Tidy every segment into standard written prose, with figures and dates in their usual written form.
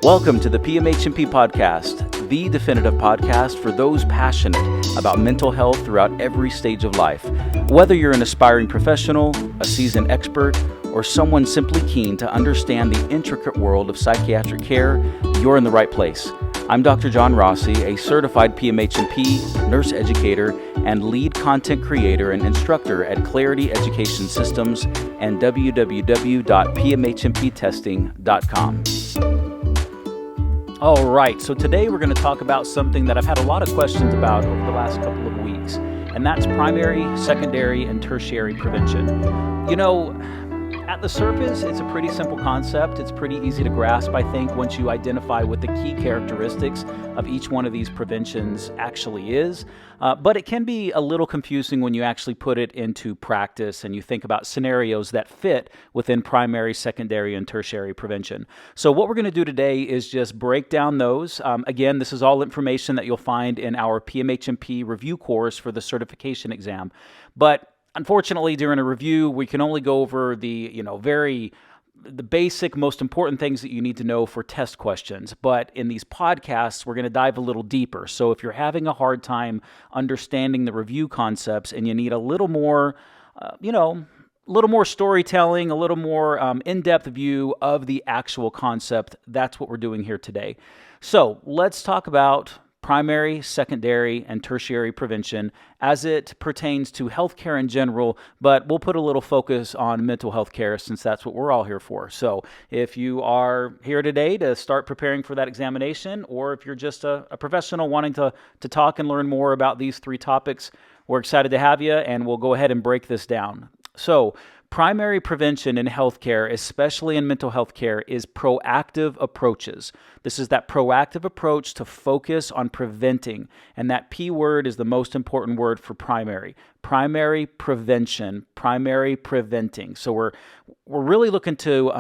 Welcome to the PMHMP podcast, the definitive podcast for those passionate about mental health throughout every stage of life. Whether you're an aspiring professional, a seasoned expert, or someone simply keen to understand the intricate world of psychiatric care, you're in the right place. I'm Dr. John Rossi, a certified PMHMP, nurse educator, and lead content creator and instructor at Clarity Education Systems and www.pmhmptesting.com. All right, so today we're going to talk about something that I've had a lot of questions about over the last couple of weeks, and that's primary, secondary, and tertiary prevention. You know, at the surface, it's a pretty simple concept. It's pretty easy to grasp, I think, once you identify what the key characteristics of each one of these preventions actually is. But it can be a little confusing when you actually put it into practice and you think about scenarios that fit within primary, secondary, and tertiary prevention. So what we're going to do today is just break down those. Again, this is all information that you'll find in our PMHMP review course for the certification exam. But unfortunately, during a review, we can only go over the basic, most important things that you need to know for test questions. But in these podcasts, we're going to dive a little deeper. So if you're having a hard time understanding the review concepts and you need a little more, storytelling, a little more in-depth view of the actual concept, that's what we're doing here today. So let's talk about primary, secondary, and tertiary prevention as it pertains to healthcare in general, but we'll put a little focus on mental health care since that's what we're all here for. So if you are here today to start preparing for that examination, or if you're just a professional wanting to talk and learn more about these three topics, we're excited to have you, and we'll go ahead and break this down. So primary prevention in healthcare, especially in mental health care, is proactive approaches. This is that proactive approach to focus on preventing, and that P word is the most important word for primary. Primary prevention, primary preventing. So we're really looking to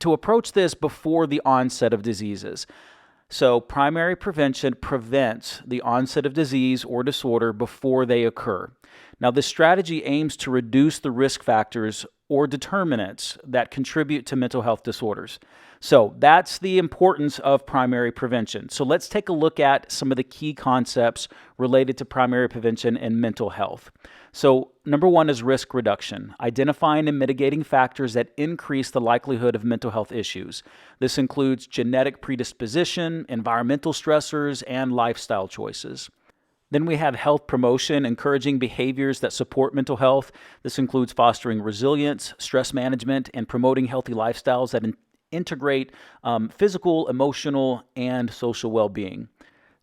approach this before the onset of diseases. So primary prevention prevents the onset of disease or disorder before they occur. Now, this strategy aims to reduce the risk factors or determinants that contribute to mental health disorders. So that's the importance of primary prevention. So let's take a look at some of the key concepts related to primary prevention and mental health. So number one is risk reduction, identifying and mitigating factors that increase the likelihood of mental health issues. This includes genetic predisposition, environmental stressors, and lifestyle choices. Then we have health promotion, encouraging behaviors that support mental health. This includes fostering resilience, stress management, and promoting healthy lifestyles that integrate physical, emotional, and social well-being.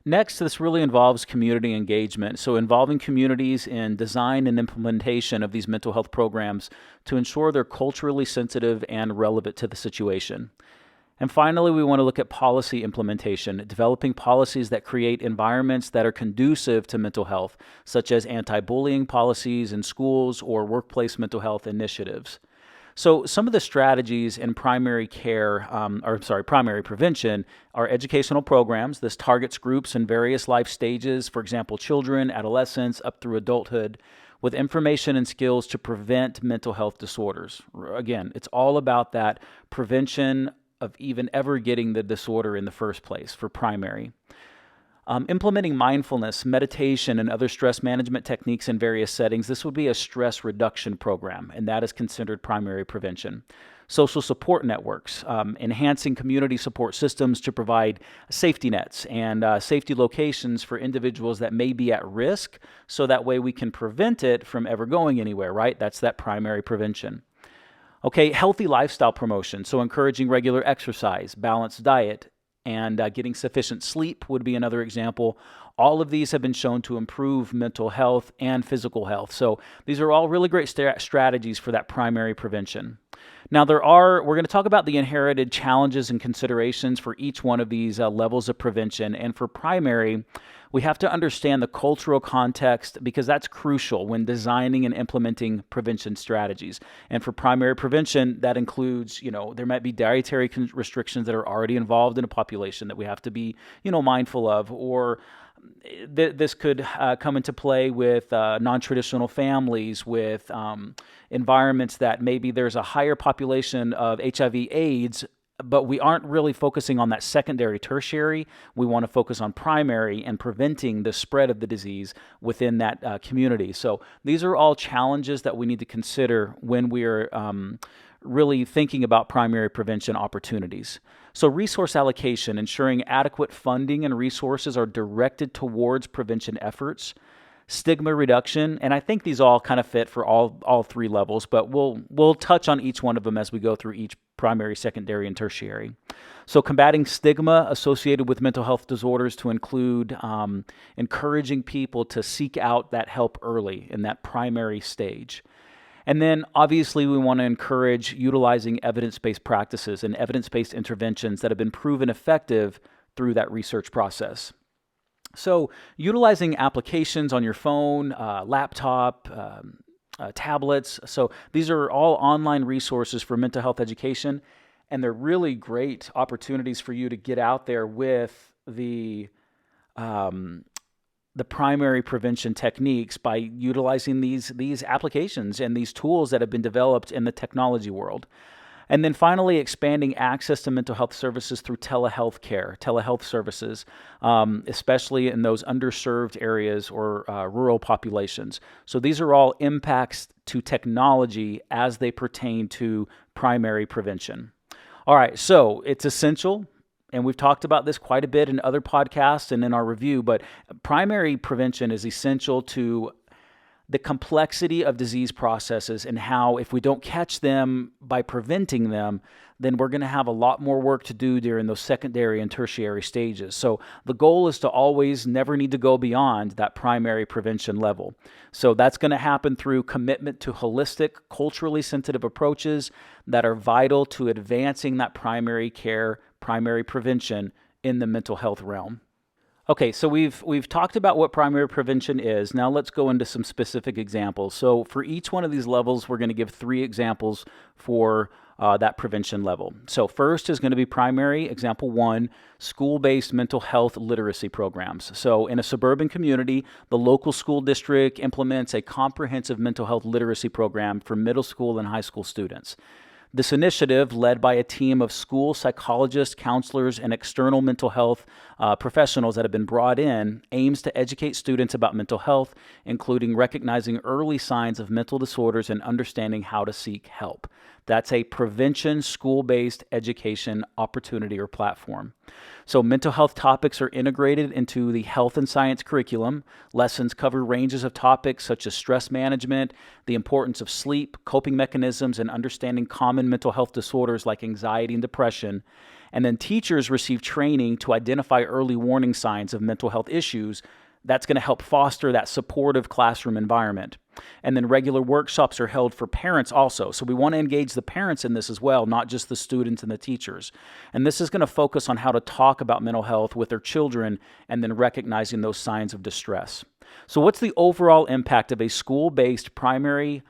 Next, this really involves community engagement, so involving communities in design and implementation of these mental health programs to ensure they're culturally sensitive and relevant to the situation. And finally, we want to look at policy implementation, developing policies that create environments that are conducive to mental health, such as anti-bullying policies in schools or workplace mental health initiatives. So some of the strategies in primary prevention are educational programs. This targets groups in various life stages, for example, children, adolescents, up through adulthood, with information and skills to prevent mental health disorders. Again, it's all about that prevention of even ever getting the disorder in the first place for primary. Implementing mindfulness, meditation, and other stress management techniques in various settings. This would be a stress reduction program, and that is considered primary prevention. Social support networks, enhancing community support systems to provide safety nets and safety locations for individuals that may be at risk, so that way we can prevent it from ever going anywhere, right? That's that primary prevention. Okay, healthy lifestyle promotion, so encouraging regular exercise, balanced diet, and getting sufficient sleep would be another example. All of these have been shown to improve mental health and physical health. So these are all really great strategies for that primary prevention. Now we're going to talk about the inherited challenges and considerations for each one of these levels of prevention. And for primary, we have to understand the cultural context because that's crucial when designing and implementing prevention strategies. And for primary prevention, that includes, there might be dietary restrictions that are already involved in a population that we have to be, mindful of, or this could come into play with non-traditional families, with environments that maybe there's a higher population of HIV/AIDS but we aren't really focusing on that secondary, tertiary. We want to focus on primary and preventing the spread of the disease within that community. So these are all challenges that we need to consider when we are really thinking about primary prevention opportunities. So resource allocation, ensuring adequate funding and resources are directed towards prevention efforts. Stigma reduction, and I think these all kind of fit for all three levels, but we'll touch on each one of them as we go through each primary, secondary, and tertiary. So combating stigma associated with mental health disorders to include encouraging people to seek out that help early in that primary stage. And then obviously we want to encourage utilizing evidence-based practices and evidence-based interventions that have been proven effective through that research process. So utilizing applications on your phone, laptop, tablets. So these are all online resources for mental health education, and they're really great opportunities for you to get out there with the primary prevention techniques by utilizing these applications and these tools that have been developed in the technology world. And then finally, expanding access to mental health services through telehealth services, especially in those underserved areas or rural populations. So these are all impacts to technology as they pertain to primary prevention. All right, so it's essential, and we've talked about this quite a bit in other podcasts and in our review, but primary prevention is essential to the complexity of disease processes and how if we don't catch them by preventing them, then we're going to have a lot more work to do during those secondary and tertiary stages. So the goal is to always never need to go beyond that primary prevention level. So that's going to happen through commitment to holistic, culturally sensitive approaches that are vital to advancing that primary care, primary prevention in the mental health realm. Okay, so we've talked about what primary prevention is. Now let's go into some specific examples. So for each one of these levels, we're going to give 3 examples for that prevention level. So first is going to be primary, example 1, school-based mental health literacy programs. So in a suburban community, the local school district implements a comprehensive mental health literacy program for middle school and high school students. This initiative, led by a team of school psychologists, counselors, and external mental health professionals that have been brought in, aims to educate students about mental health, including recognizing early signs of mental disorders and understanding how to seek help. That's a prevention school-based education opportunity or platform. So mental health topics are integrated into the health and science curriculum. Lessons cover ranges of topics such as stress management, the importance of sleep, coping mechanisms, and understanding common mental health disorders like anxiety and depression. And then teachers receive training to identify early warning signs of mental health issues. That's going to help foster that supportive classroom environment. And then regular workshops are held for parents also. So we want to engage the parents in this as well, not just the students and the teachers. And this is going to focus on how to talk about mental health with their children and then recognizing those signs of distress. So what's the overall impact of a school-based primary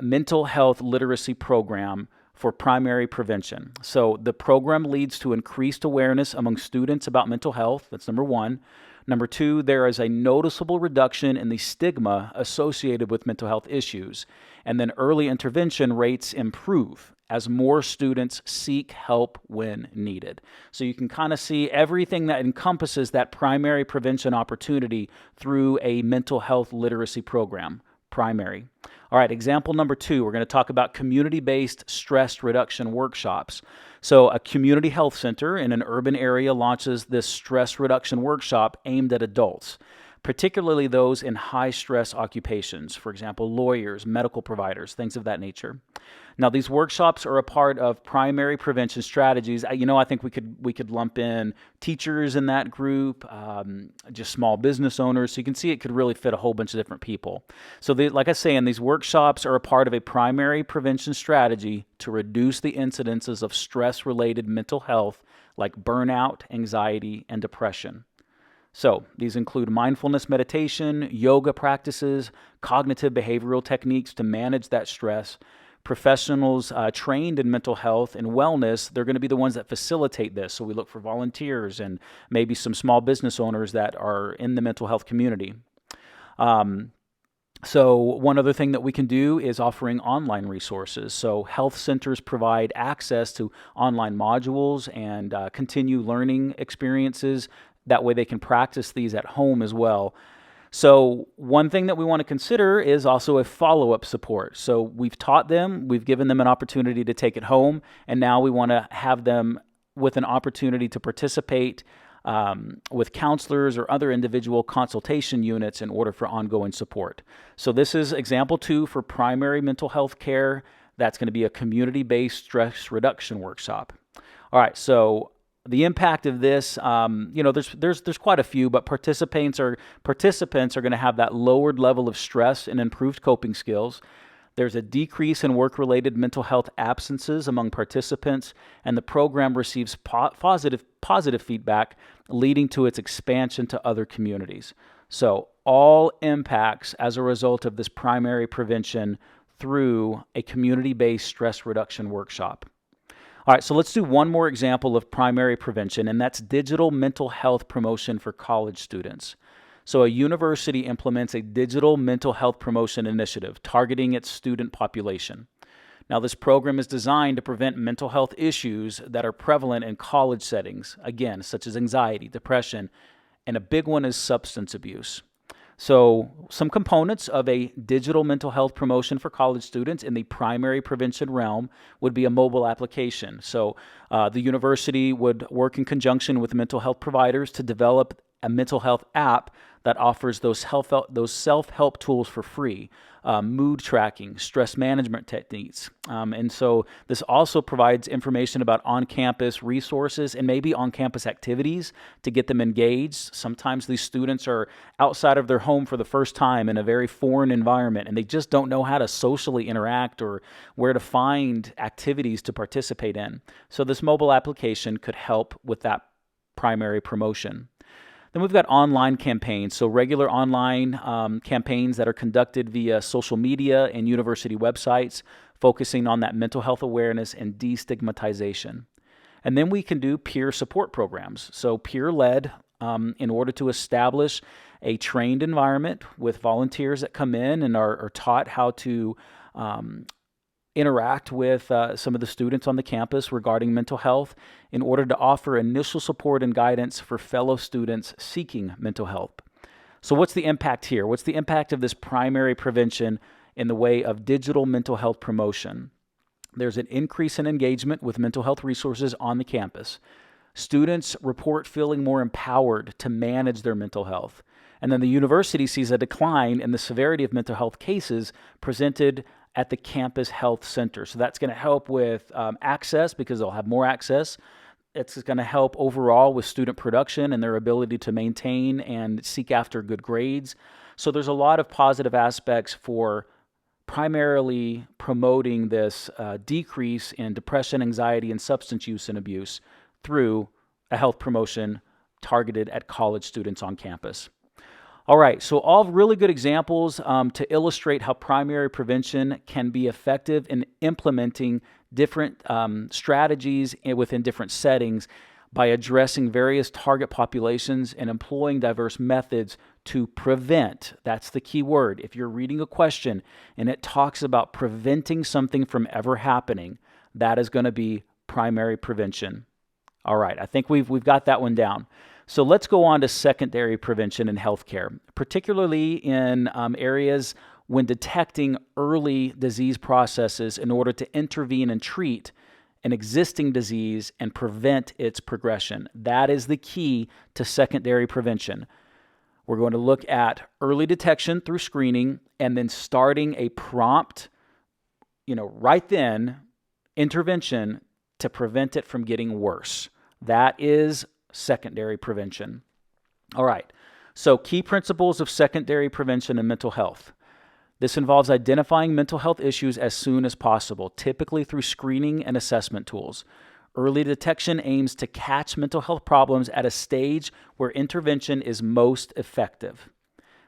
mental health literacy program for primary prevention? So the program leads to increased awareness among students about mental health. That's number 1. Number 2, there is a noticeable reduction in the stigma associated with mental health issues. And then early intervention rates improve as more students seek help when needed. So you can kind of see everything that encompasses that primary prevention opportunity through a mental health literacy program. Primary. All right, example number 2, we're going to talk about community-based stress reduction workshops. So a community health center in an urban area launches this stress reduction workshop aimed at adults, particularly those in high-stress occupations, for example, lawyers, medical providers, things of that nature. Now, these workshops are a part of primary prevention strategies. I think we could lump in teachers in that group, just small business owners. So you can see it could really fit a whole bunch of different people. So like I say, these workshops are a part of a primary prevention strategy to reduce the incidences of stress-related mental health like burnout, anxiety, and depression. So these include mindfulness meditation, yoga practices, cognitive behavioral techniques to manage that stress. Professionals trained in mental health and wellness, they're going to be the ones that facilitate this. So we look for volunteers and maybe some small business owners that are in the mental health community. So one other thing that we can do is offering online resources. So health centers provide access to online modules and continue learning experiences. That way they can practice these at home as well. So one thing that we want to consider is also a follow-up support. So we've taught them, we've given them an opportunity to take it home, and now we want to have them with an opportunity to participate with counselors or other individual consultation units in order for ongoing support. So this is example 2 for primary mental health care. That's going to be a community-based stress reduction workshop. All right, so the impact of this, there's quite a few, but participants are going to have that lowered level of stress and improved coping skills. There's a decrease in work-related mental health absences among participants, and the program receives positive feedback, leading to its expansion to other communities. So all impacts as a result of this primary prevention through a community-based stress reduction workshop. All right, so let's do one more example of primary prevention, and that's digital mental health promotion for college students. So a university implements a digital mental health promotion initiative targeting its student population. Now, this program is designed to prevent mental health issues that are prevalent in college settings, again, such as anxiety, depression, and a big one is substance abuse. So some components of a digital mental health promotion for college students in the primary prevention realm would be a mobile application. So the university would work in conjunction with mental health providers to develop a mental health app that offers those self-help tools for free, mood tracking, stress management techniques. And so this also provides information about on-campus resources and maybe on-campus activities to get them engaged. Sometimes these students are outside of their home for the first time in a very foreign environment, and they just don't know how to socially interact or where to find activities to participate in. So this mobile application could help with that primary promotion. Then we've got online campaigns, so regular online campaigns that are conducted via social media and university websites, focusing on that mental health awareness and destigmatization. And then we can do peer support programs, so peer-led in order to establish a trained environment with volunteers that come in and are taught how to interact with some of the students on the campus regarding mental health in order to offer initial support and guidance for fellow students seeking mental health. So what's the impact here? What's the impact of this primary prevention in the way of digital mental health promotion? There's an increase in engagement with mental health resources on the campus. Students report feeling more empowered to manage their mental health. And then the university sees a decline in the severity of mental health cases presented at the campus health center. So that's going to help with access because they'll have more access. It's going to help overall with student production and their ability to maintain and seek after good grades. So there's a lot of positive aspects for primarily promoting this decrease in depression, anxiety, and substance use and abuse through a health promotion targeted at college students on campus. All right, so all really good examples to illustrate how primary prevention can be effective in implementing different strategies within different settings by addressing various target populations and employing diverse methods to prevent. That's the key word. If you're reading a question and it talks about preventing something from ever happening, that is going to be primary prevention. All right, I think we've got that one down. So let's go on to secondary prevention in healthcare, particularly in areas when detecting early disease processes in order to intervene and treat an existing disease and prevent its progression. That is the key to secondary prevention. We're going to look at early detection through screening and then starting a prompt, right then, intervention to prevent it from getting worse. That is secondary prevention. All right, so key principles of secondary prevention in mental health. This involves identifying mental health issues as soon as possible, typically through screening and assessment tools. Early detection aims to catch mental health problems at a stage where intervention is most effective.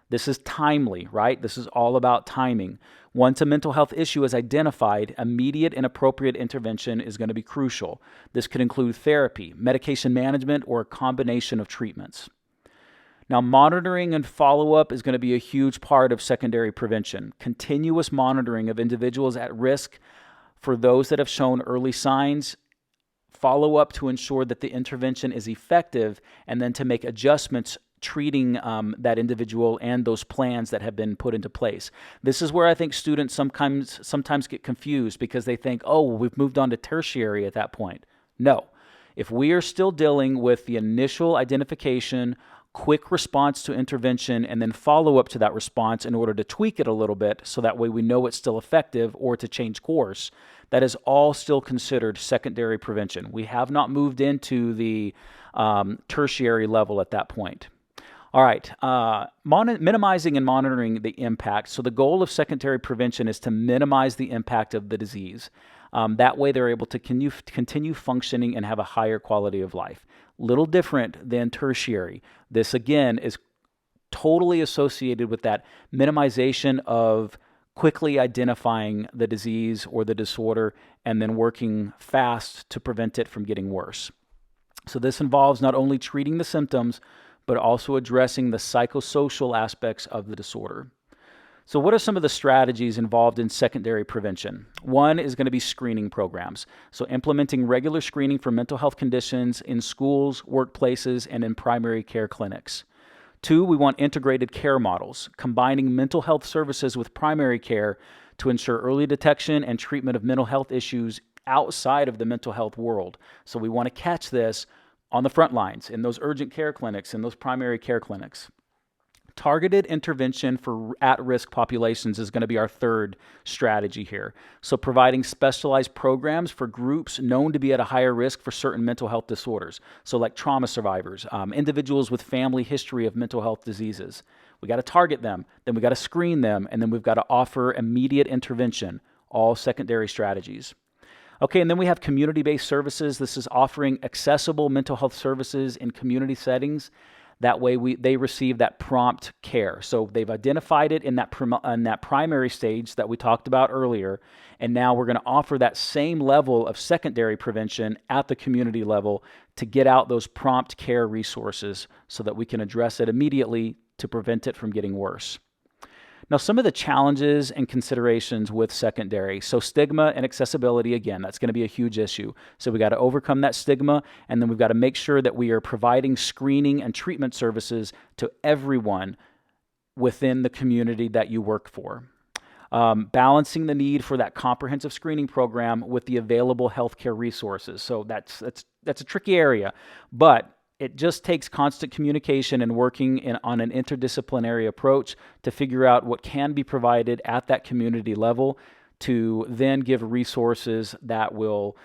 This is timely, right? This is all about timing. Once a mental health issue is identified, immediate and appropriate intervention is going to be crucial. This could include therapy, medication management, or a combination of treatments. Now, monitoring and follow-up is going to be a huge part of secondary prevention. Continuous monitoring of individuals at risk for those that have shown early signs, follow up to ensure that the intervention is effective, and then to make adjustments treating that individual and those plans that have been put into place. This is where I think students sometimes get confused because they think, oh, we've moved on to tertiary at that point. No. If we are still dealing with the initial identification, quick response to intervention, and then follow up to that response in order to tweak it a little bit so that way we know it's still effective or to change course, that is all still considered secondary prevention. We have not moved into the tertiary level at that point. All right, minimizing and monitoring the impact. So the goal of secondary prevention is to minimize the impact of the disease. That way they're able to continue functioning and have a higher quality of life. Little different than tertiary. This, again, is totally associated with that minimization of quickly identifying the disease or the disorder and then working fast to prevent it from getting worse. So this involves not only treating the symptoms, but also addressing the psychosocial aspects of the disorder. So what are some of the strategies involved in secondary prevention? One is going to be screening programs. So implementing regular screening for mental health conditions in schools, workplaces, and in primary care clinics. Two, we want integrated care models, combining mental health services with primary care to ensure early detection and treatment of mental health issues outside of the mental health world. So we want to catch this on the front lines, in those urgent care clinics, in those primary care clinics. Targeted intervention for at-risk populations is going to be our third strategy here. So providing specialized programs for groups known to be at a higher risk for certain mental health disorders. So like trauma survivors, individuals with family history of mental health diseases. We got to target them, then we got to screen them, and then we've got to offer immediate intervention, all secondary strategies. Okay, and then we have community-based services. This is offering accessible mental health services in community settings. That way they receive that prompt care. So they've identified it in that primary stage that we talked about earlier, and now we're going to offer that same level of secondary prevention at the community level to get out those prompt care resources so that we can address it immediately to prevent it from getting worse. Now, some of the challenges and considerations with secondary. So stigma and accessibility, again, that's going to be a huge issue. So we got to overcome that stigma, and then we've got to make sure that we are providing screening and treatment services to everyone within the community that you work for. Balancing the need for that comprehensive screening program with the available healthcare resources. So that's a tricky area, but it just takes constant communication and working on an interdisciplinary approach to figure out what can be provided at that community level to then give resources that will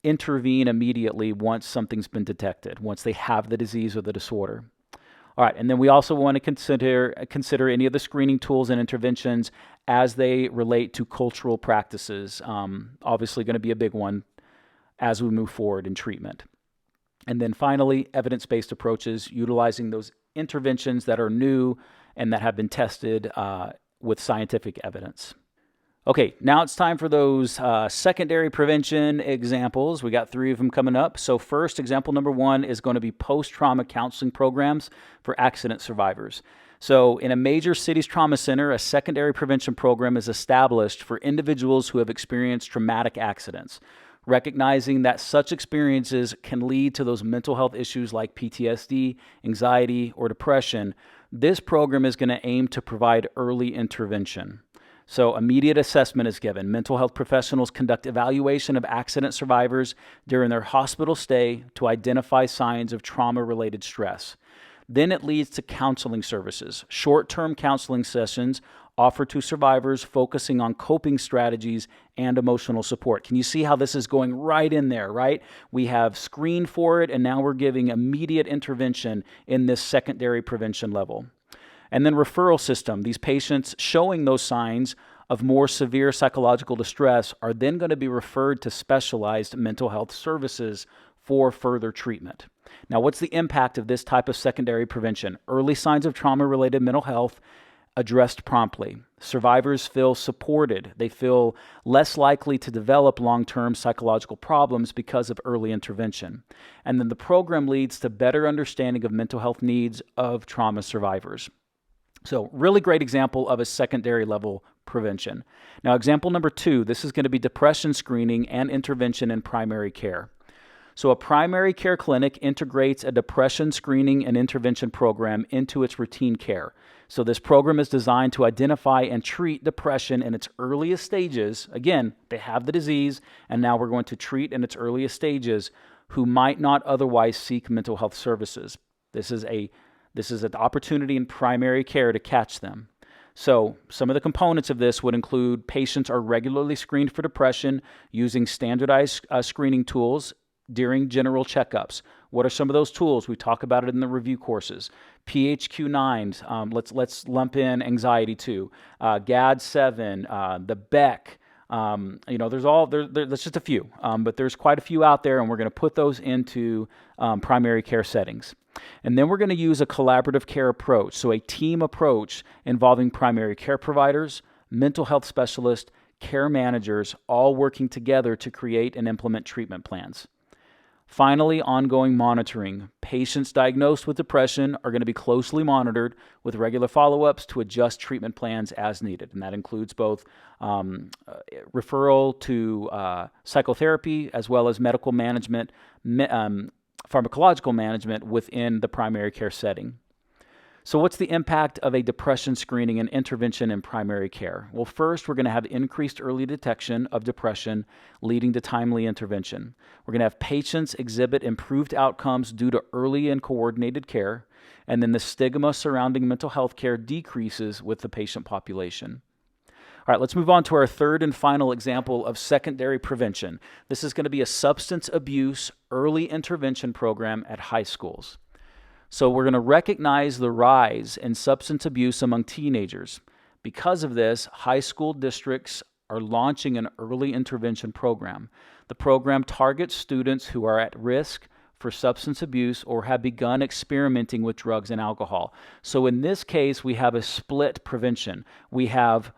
intervene immediately once something's been detected, once they have the disease or the disorder. All right, and then we also want to consider any of the screening tools and interventions as they relate to cultural practices. Obviously going to be a big one as we move forward in treatment. And then finally, evidence-based approaches, utilizing those interventions that are new and that have been tested with scientific evidence. Okay, now it's time for those secondary prevention examples. We got 3 of them coming up. So first, example number 1 is going to be post-trauma counseling programs for accident survivors. So in a major city's trauma center, a secondary prevention program is established for individuals who have experienced traumatic accidents. Recognizing that such experiences can lead to those mental health issues like PTSD, anxiety, or depression, this program is going to aim to provide early intervention. So immediate assessment is given. Mental health professionals conduct evaluation of accident survivors during their hospital stay to identify signs of trauma-related stress. Then it leads to counseling services, short-term counseling sessions offered to survivors focusing on coping strategies and emotional support. Can you see how this is going right in there, right? We have screened for it, and now we're giving immediate intervention in this secondary prevention level. And then referral system. These patients showing those signs of more severe psychological distress are then going to be referred to specialized mental health services for further treatment. Now, what's the impact of this type of secondary prevention? Early signs of trauma-related mental health, addressed promptly. Survivors feel supported. They feel less likely to develop long-term psychological problems because of early intervention. And then the program leads to better understanding of mental health needs of trauma survivors. So really great example of a secondary level prevention. Now, example number 2, this is going to be depression screening and intervention in primary care. So a primary care clinic integrates a depression screening and intervention program into its routine care. So this program is designed to identify and treat depression in its earliest stages. Again, they have the disease, and now we're going to treat in its earliest stages who might not otherwise seek mental health services. This is an opportunity in primary care to catch them. So some of the components of this would include patients are regularly screened for depression using standardized screening tools during general checkups. What are some of those tools? We talk about it in the review courses. PHQ-9s, let's lump in anxiety too. GAD-7, the Beck. There's just a few, but there's quite a few out there, and we're going to put those into primary care settings. And then we're going to use a collaborative care approach, so a team approach involving primary care providers, mental health specialists, care managers, all working together to create and implement treatment plans. Finally, ongoing monitoring. Patients diagnosed with depression are going to be closely monitored with regular follow-ups to adjust treatment plans as needed. And that includes both referral to psychotherapy as well as medical management, pharmacological management within the primary care setting. So what's the impact of a depression screening and intervention in primary care? Well, first, we're going to have increased early detection of depression leading to timely intervention. We're going to have patients exhibit improved outcomes due to early and coordinated care, and then the stigma surrounding mental health care decreases with the patient population. All right, let's move on to our third and final example of secondary prevention. This is going to be a substance abuse early intervention program at high schools. So we're going to recognize the rise in substance abuse among teenagers. Because of this, high school districts are launching an early intervention program. The program targets students who are at risk for substance abuse or have begun experimenting with drugs and alcohol. So in this case, we have a split prevention. We have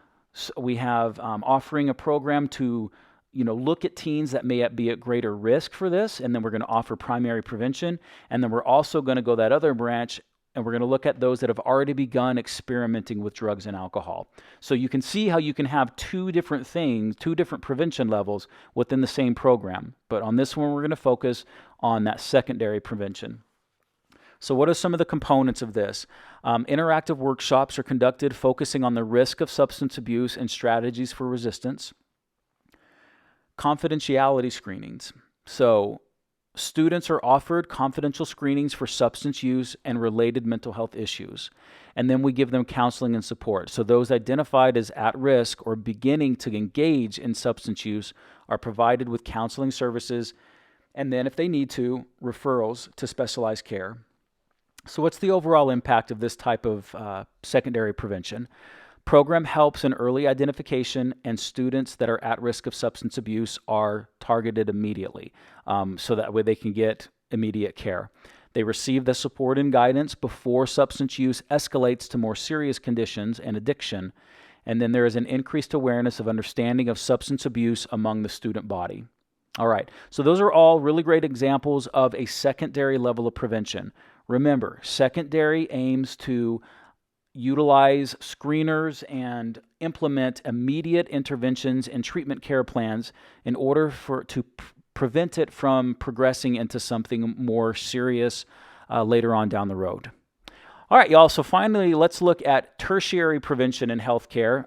offering a program to look at teens that may be at greater risk for this, and then we're going to offer primary prevention, and then we're also going to go that other branch, and we're going to look at those that have already begun experimenting with drugs and alcohol. So you can see how you can have two different things, two different prevention levels within the same program. But on this one, we're going to focus on that secondary prevention. So what are some of the components of this? Interactive workshops are conducted focusing on the risk of substance abuse and strategies for resistance. Confidentiality screenings. So students are offered confidential screenings for substance use and related mental health issues. And then we give them counseling and support. So those identified as at risk or beginning to engage in substance use are provided with counseling services, and then if they need to, referrals to specialized care. So what's the overall impact of this type of secondary prevention? Program helps in early identification, and students that are at risk of substance abuse are targeted immediately, so that way they can get immediate care. They receive the support and guidance before substance use escalates to more serious conditions and addiction, and then there is an increased awareness of understanding of substance abuse among the student body. All right, so those are all really great examples of a secondary level of prevention. Remember, secondary aims to utilize screeners and implement immediate interventions and treatment care plans in order to prevent it from progressing into something more serious later on down the road. All right, y'all, so finally, let's look at tertiary prevention in healthcare.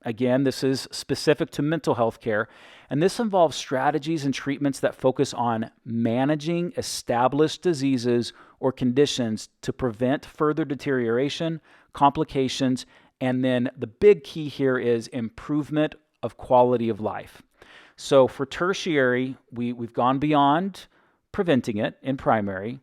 Again, this is specific to mental health care, and this involves strategies and treatments that focus on managing established diseases or conditions to prevent further deterioration, complications, and then the big key here is improvement of quality of life. So for tertiary, we've gone beyond preventing it in primary.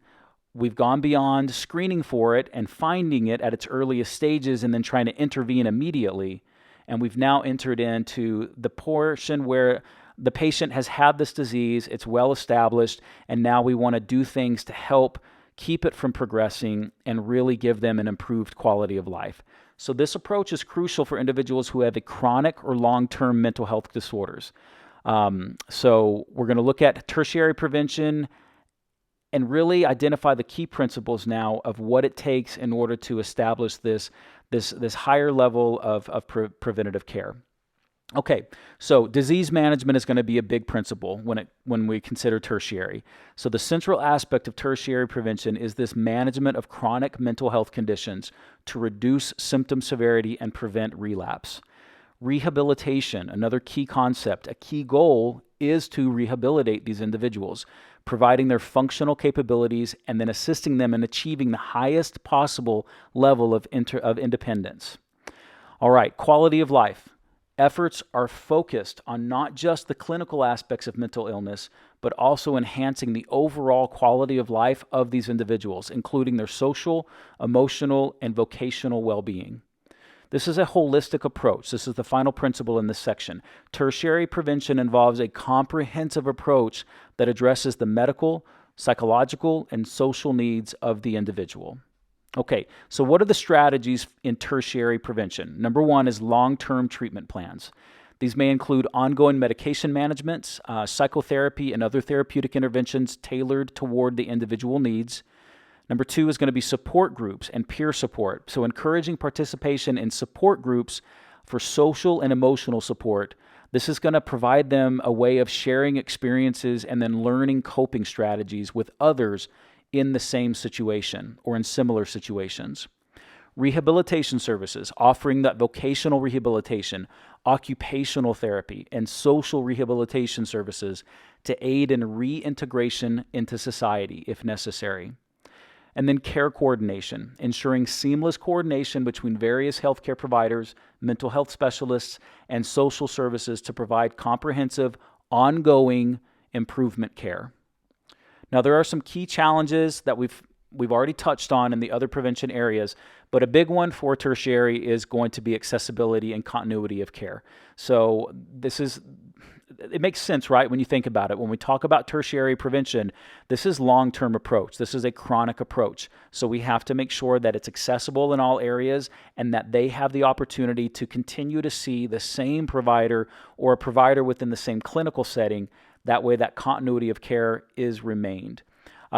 We've gone beyond screening for it and finding it at its earliest stages and then trying to intervene immediately. And we've now entered into the portion where the patient has had this disease, it's well established, and now we want to do things to help keep it from progressing and really give them an improved quality of life. So this approach is crucial for individuals who have a chronic or long-term mental health disorders. So we're going to look at tertiary prevention and really identify the key principles now of what it takes in order to establish this higher level of preventative care. Okay, so disease management is going to be a big principle when we consider tertiary. So the central aspect of tertiary prevention is this management of chronic mental health conditions to reduce symptom severity and prevent relapse. Rehabilitation, another key concept, a key goal is to rehabilitate these individuals, providing their functional capabilities and then assisting them in achieving the highest possible level of independence. All right, quality of life. Efforts are focused on not just the clinical aspects of mental illness, but also enhancing the overall quality of life of these individuals, including their social, emotional, and vocational well-being. This is a holistic approach. This is the final principle in this section. Tertiary prevention involves a comprehensive approach that addresses the medical, psychological, and social needs of the individual. Okay, so what are the strategies in tertiary prevention? Number one is long-term treatment plans. These may include ongoing medication management, psychotherapy, and other therapeutic interventions tailored toward the individual needs. Number two is going to be support groups and peer support. So encouraging participation in support groups for social and emotional support. This is going to provide them a way of sharing experiences and then learning coping strategies with others in the same situation or in similar situations. Rehabilitation services, offering that vocational rehabilitation, occupational therapy, and social rehabilitation services to aid in reintegration into society if necessary. And then care coordination, ensuring seamless coordination between various healthcare providers, mental health specialists, and social services to provide comprehensive, ongoing improvement care. Now, there are some key challenges that we've already touched on in the other prevention areas, but a big one for tertiary is going to be accessibility and continuity of care. So it makes sense, right, when you think about it. When we talk about tertiary prevention, this is long-term approach. This is a chronic approach. So we have to make sure that it's accessible in all areas and that they have the opportunity to continue to see the same provider or a provider within the same clinical setting. That way that continuity of care is remained.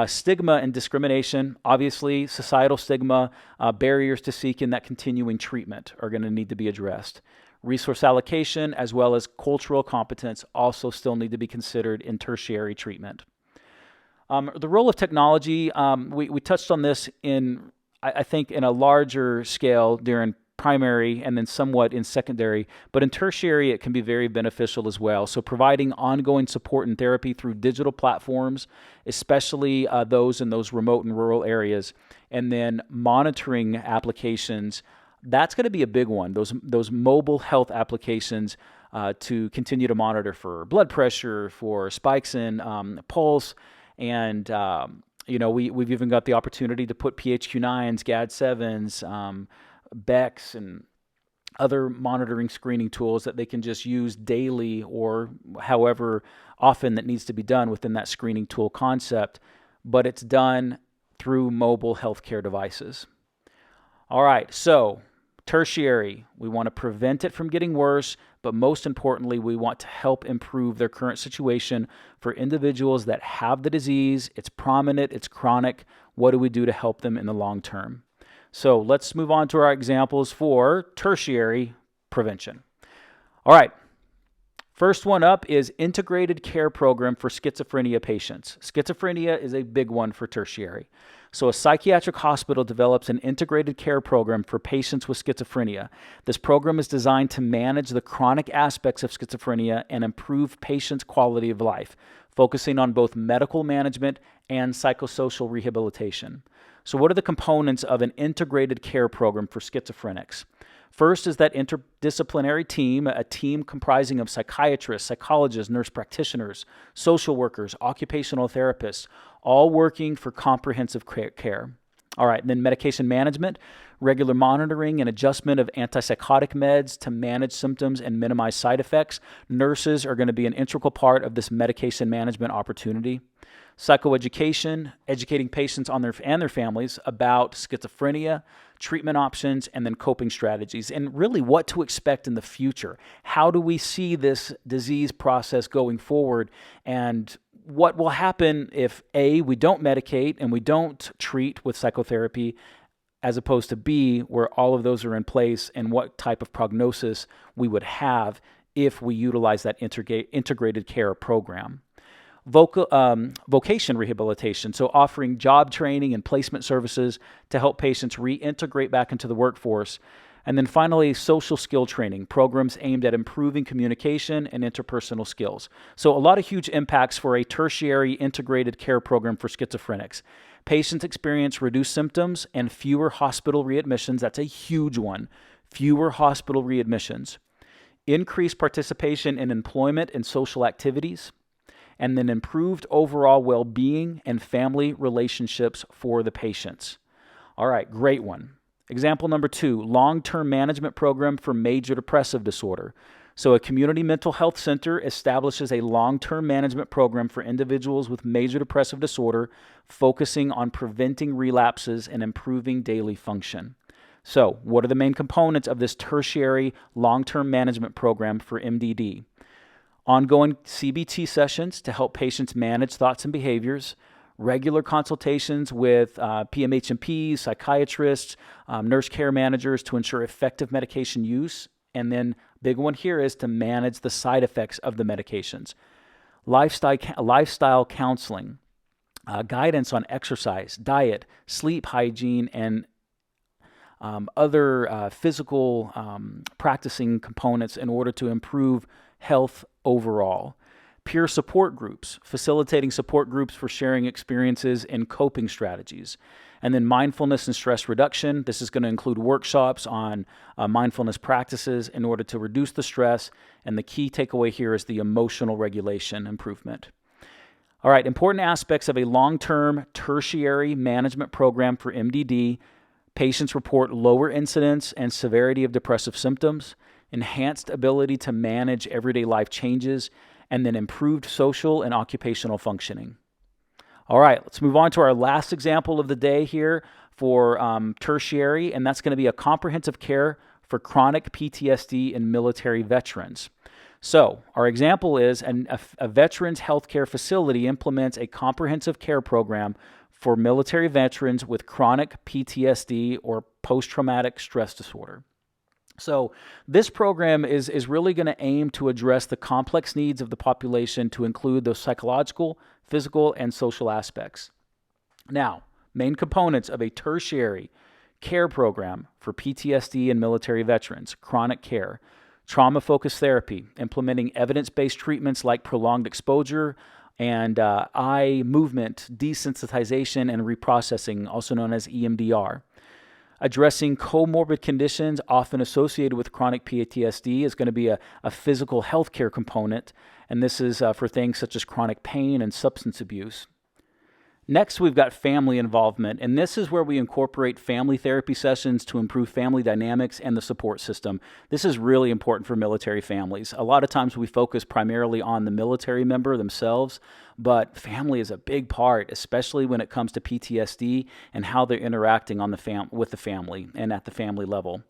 Stigma and discrimination, obviously societal stigma, barriers to seeking that continuing treatment are going to need to be addressed. Resource allocation as well as cultural competence also still need to be considered in tertiary treatment. The role of technology, we touched on this I think in a larger scale during primary and then somewhat in secondary, but in tertiary it can be very beneficial as well. So providing ongoing support and therapy through digital platforms, especially those in those remote and rural areas, and then monitoring applications. That's going to be a big one, those mobile health applications to continue to monitor for blood pressure, for spikes in pulse, and we've even got the opportunity to put PHQ-9s, GAD-7s, Becks, and other monitoring screening tools that they can just use daily or however often that needs to be done within that screening tool concept, but it's done through mobile healthcare devices. All right, so tertiary, we want to prevent it from getting worse, but most importantly, we want to help improve their current situation for individuals that have the disease. It's prominent, it's chronic. What do we do to help them in the long term? So let's move on to our examples for tertiary prevention. All right. First one up is integrated care program for schizophrenia patients. Schizophrenia is a big one for tertiary. So a psychiatric hospital develops an integrated care program for patients with schizophrenia. This program is designed to manage the chronic aspects of schizophrenia and improve patients' quality of life, focusing on both medical management and psychosocial rehabilitation. So what are the components of an integrated care program for schizophrenics? First is that interdisciplinary team, a team comprising of psychiatrists, psychologists, nurse practitioners, social workers, occupational therapists, all working for comprehensive care. All right, and then medication management, regular monitoring and adjustment of antipsychotic meds to manage symptoms and minimize side effects. Nurses are going to be an integral part of this medication management opportunity. Psychoeducation, educating patients on their families about schizophrenia, treatment options, and then coping strategies, and really what to expect in the future. How do we see this disease process going forward, and what will happen if A, we don't medicate and we don't treat with psychotherapy, as opposed to B, where all of those are in place, and what type of prognosis we would have if we utilize that integrated care program. Vocation rehabilitation, so offering job training and placement services to help patients reintegrate back into the workforce. And then finally, social skill training, programs aimed at improving communication and interpersonal skills. So a lot of huge impacts for a tertiary integrated care program for schizophrenics. Patients experience reduced symptoms and fewer hospital readmissions. That's a huge one. Fewer hospital readmissions. Increased participation in employment and social activities. And then improved overall well-being and family relationships for the patients. All right, great one. Example number 2, long-term management program for major depressive disorder. So a community mental health center establishes a long-term management program for individuals with major depressive disorder, focusing on preventing relapses and improving daily function. So what are the main components of this tertiary long-term management program for MDD? Ongoing CBT sessions to help patients manage thoughts and behaviors, regular consultations with PMHMPs, psychiatrists, nurse care managers to ensure effective medication use, and then big one here is to manage the side effects of the medications. Lifestyle counseling, guidance on exercise, diet, sleep hygiene, and other physical practicing components in order to improve health overall. Peer support groups, facilitating support groups for sharing experiences and coping strategies. And then mindfulness and stress reduction. This is going to include workshops on mindfulness practices in order to reduce the stress. And the key takeaway here is the emotional regulation improvement. All right, important aspects of a long-term tertiary management program for MDD. Patients report lower incidence and severity of depressive symptoms, enhanced ability to manage everyday life changes, and then improved social and occupational functioning. All right, let's move on to our last example of the day here for tertiary, and that's going to be a comprehensive care for chronic PTSD in military veterans. So our example is a veterans healthcare facility implements a comprehensive care program for military veterans with chronic PTSD or post-traumatic stress disorder. So this program is really going to aim to address the complex needs of the population to include those psychological, physical, and social aspects. Now, main components of a tertiary care program for PTSD and military veterans, chronic care, trauma-focused therapy, implementing evidence-based treatments like prolonged exposure and eye movement desensitization and reprocessing, also known as EMDR. Addressing comorbid conditions often associated with chronic PTSD is going to be a physical healthcare component, and this is for things such as chronic pain and substance abuse. Next, we've got family involvement, and this is where we incorporate family therapy sessions to improve family dynamics and the support system. This is really important for military families. A lot of times we focus primarily on the military member themselves, but family is a big part, especially when it comes to PTSD and how they're interacting on with the family and at the family level.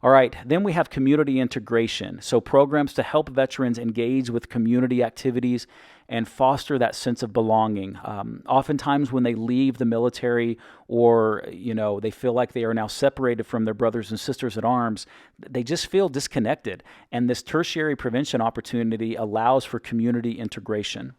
All right, then we have community integration. So programs to help veterans engage with community activities and foster that sense of belonging. Oftentimes when they leave the military or, they feel like they are now separated from their brothers and sisters at arms, they just feel disconnected. And this tertiary prevention opportunity allows for community integration.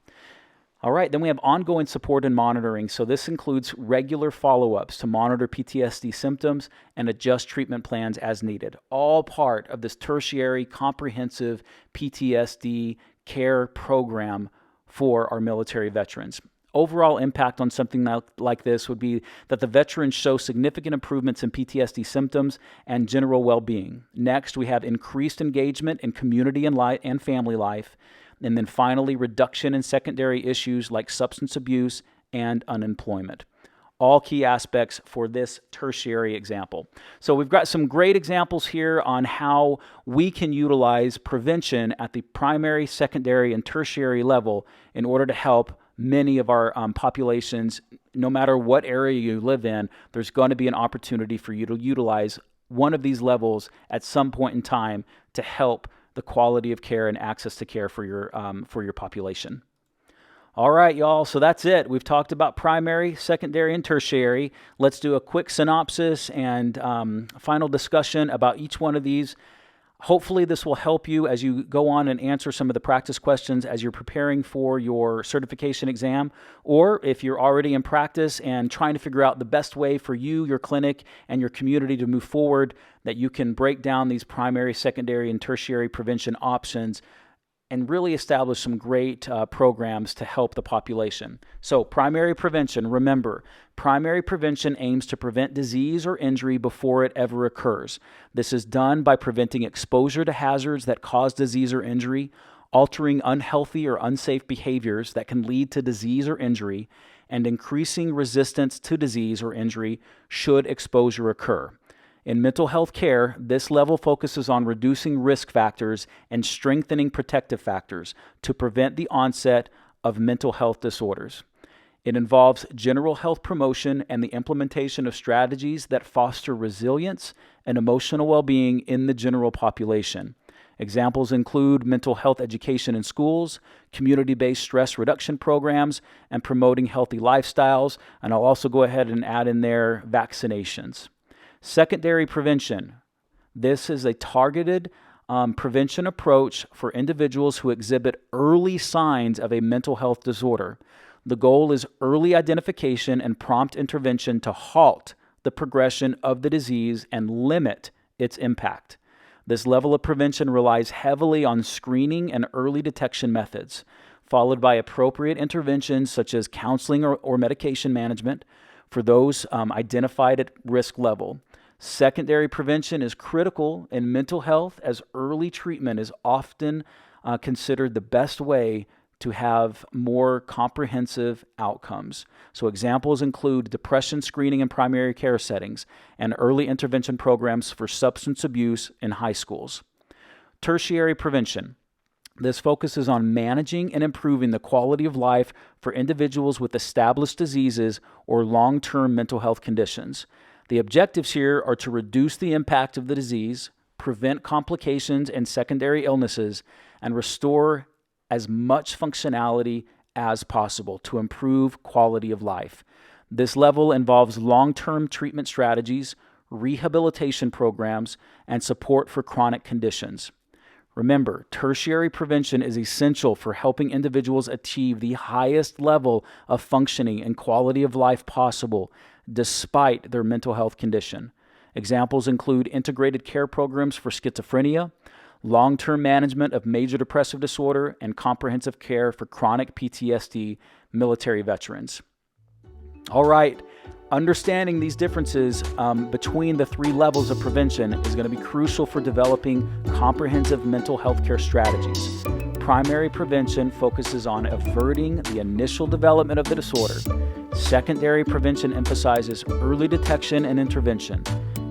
All right, then we have ongoing support and monitoring. So this includes regular follow-ups to monitor PTSD symptoms and adjust treatment plans as needed. All part of this tertiary comprehensive PTSD care program for our military veterans. Overall impact on something like this would be that the veterans show significant improvements in PTSD symptoms and general well-being. Next, we have increased engagement in community and family life. And then finally, reduction in secondary issues like substance abuse and unemployment. All key aspects for this tertiary example. So we've got some great examples here on how we can utilize prevention at the primary, secondary, and tertiary level in order to help many of our populations, no matter what area you live in, there's going to be an opportunity for you to utilize one of these levels at some point in time to help the quality of care and access to care for your population. All right, y'all. So that's it. We've talked about primary, secondary, and tertiary. Let's do a quick synopsis and final discussion about each one of these. Hopefully this will help you as you go on and answer some of the practice questions as you're preparing for your certification exam, or if you're already in practice and trying to figure out the best way for you, your clinic, and your community to move forward, that you can break down these primary, secondary, and tertiary prevention options and really establish some great programs to help the population. So primary prevention, remember, primary prevention aims to prevent disease or injury before it ever occurs. This is done by preventing exposure to hazards that cause disease or injury, altering unhealthy or unsafe behaviors that can lead to disease or injury, and increasing resistance to disease or injury should exposure occur. In mental health care, this level focuses on reducing risk factors and strengthening protective factors to prevent the onset of mental health disorders. It involves general health promotion and the implementation of strategies that foster resilience and emotional well-being in the general population. Examples include mental health education in schools, community-based stress reduction programs, and promoting healthy lifestyles. And I'll also go ahead and add in there vaccinations. Secondary prevention. This is a targeted prevention approach for individuals who exhibit early signs of a mental health disorder. The goal is early identification and prompt intervention to halt the progression of the disease and limit its impact. This level of prevention relies heavily on screening and early detection methods, followed by appropriate interventions such as counseling or medication management for those identified at risk level. Secondary prevention is critical in mental health, as early treatment is often considered the best way to have more comprehensive outcomes. So examples include depression screening in primary care settings and early intervention programs for substance abuse in high schools. Tertiary prevention. This focuses on managing and improving the quality of life for individuals with established diseases or long-term mental health conditions. The objectives here are to reduce the impact of the disease, prevent complications and secondary illnesses, and restore as much functionality as possible to improve quality of life. This level involves long-term treatment strategies, rehabilitation programs, and support for chronic conditions. Remember, tertiary prevention is essential for helping individuals achieve the highest level of functioning and quality of life possible despite their mental health condition. Examples include integrated care programs for schizophrenia, long-term management of major depressive disorder, and comprehensive care for chronic PTSD military veterans. All right, understanding these differences between the three levels of prevention is going to be crucial for developing comprehensive mental health care strategies. Primary prevention focuses on averting the initial development of the disorder. Secondary prevention emphasizes early detection and intervention.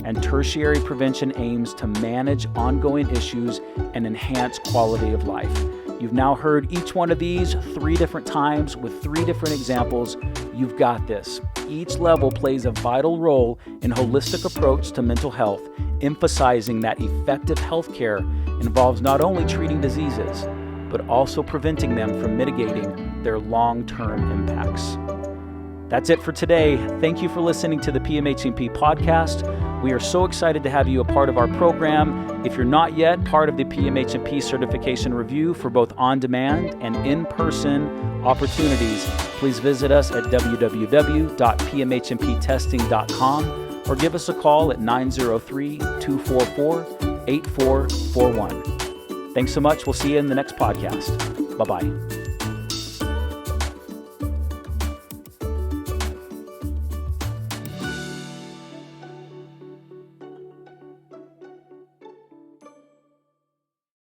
And tertiary prevention aims to manage ongoing issues and enhance quality of life. You've now heard each one of these 3 different times with 3 different examples. You've got this. Each level plays a vital role in holistic approach to mental health, emphasizing that effective healthcare involves not only treating diseases, but also preventing them from mitigating their long-term impacts. That's it for today. Thank you for listening to the PMHNP podcast. We are so excited to have you a part of our program. If you're not yet part of the PMHNP certification review for both on-demand and in-person opportunities, please visit us at www.pmhnptesting.com or give us a call at 903-244-8441. Thanks so much. We'll see you in the next podcast. Bye-bye.